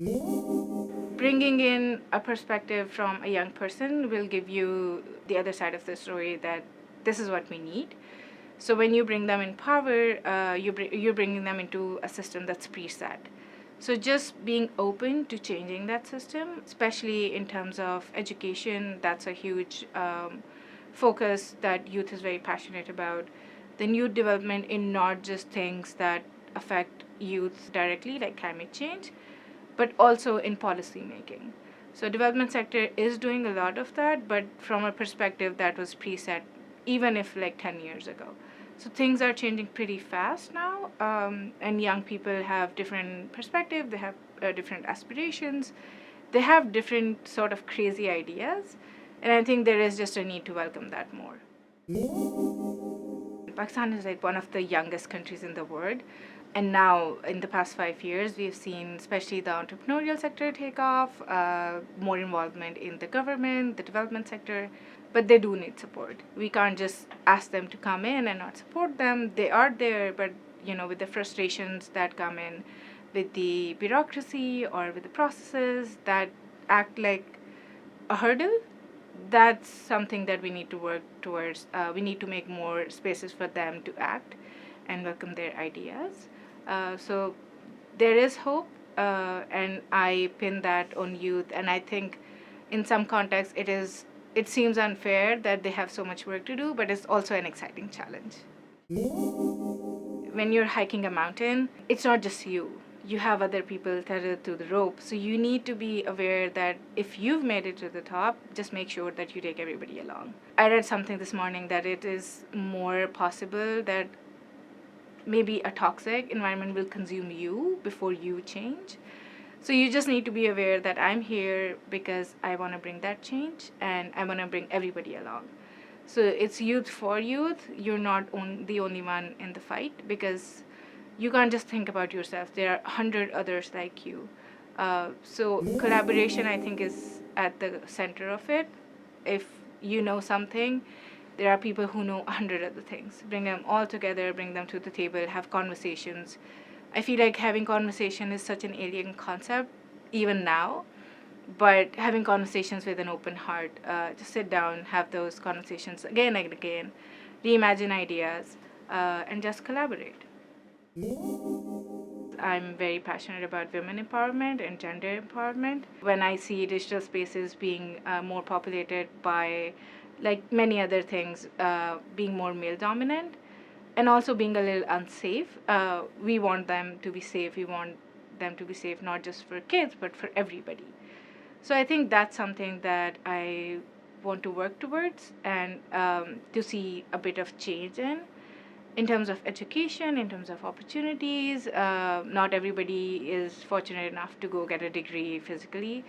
Bringing in a perspective from a young person will give you the other side of the story, that this is what we need. So when you bring them in power, you're bringing them into a system that's preset. So just being open to changing that system, especially in terms of education, that's a huge focus that youth is very passionate about. The new development in not just things that affect youth directly, like climate change, but also in policy making. So development sector is doing a lot of that, but from a perspective that was preset, even if like 10 years ago. So things are changing pretty fast now, and young people have different perspective. They have different aspirations. They have different sort of crazy ideas, and I think there is just a need to welcome that more. Pakistan is like one of the youngest countries in the world. And now, in the past 5 years, we've seen especially the entrepreneurial sector take off, more involvement in the government, the development sector, but they do need support. We can't just ask them to come in and not support them. They are there, but with the frustrations that come in with the bureaucracy or with the processes that act like a hurdle, that's something that we need to work towards. We need to make more spaces for them to act and welcome their ideas. So there is hope, and I pin that on youth. And I think in some contexts it seems unfair that they have so much work to do, but it's also an exciting challenge. When you're hiking a mountain, it's not just you. You have other people tethered to the rope. So you need to be aware that if you've made it to the top, just make sure that you take everybody along. I read something this morning that it is more possible that maybe a toxic environment will consume you before you change. So you just need to be aware that I'm here because I want to bring that change, and I want to bring everybody along. So it's youth for youth. You're not the only one in the fight, because you can't just think about yourself. There are 100 others like you. So collaboration, I think, is at the center of it. If you know something, there are people who know 100 other things. Bring them all together, bring them to the table, have conversations. I feel like having conversation is such an alien concept, even now. But having conversations with an open heart, just sit down, have those conversations again and again, reimagine ideas, and just collaborate. I'm very passionate about women empowerment and gender empowerment. When I see digital spaces being more populated by, like many other things, being more male dominant and also being a little unsafe, we want them to be safe. We want them to be safe not just for kids, but for everybody. So I think that's something that I want to work towards, and to see a bit of change in terms of education, in terms of opportunities. Not everybody is fortunate enough to go get a degree physically.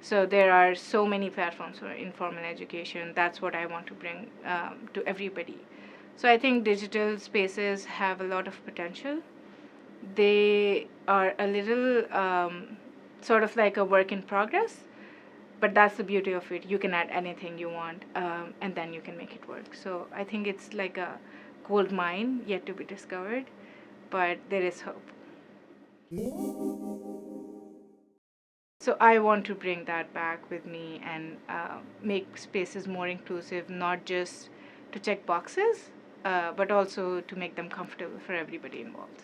So there are so many platforms for informal education. That's what I want to bring to everybody. So I think digital spaces have a lot of potential. They are a little sort of like a work in progress, but that's the beauty of it. You can add anything you want, and then you can make it work. So I think it's like a gold mine yet to be discovered, but there is hope. So I want to bring that back with me and make spaces more inclusive, not just to check boxes, but also to make them comfortable for everybody involved.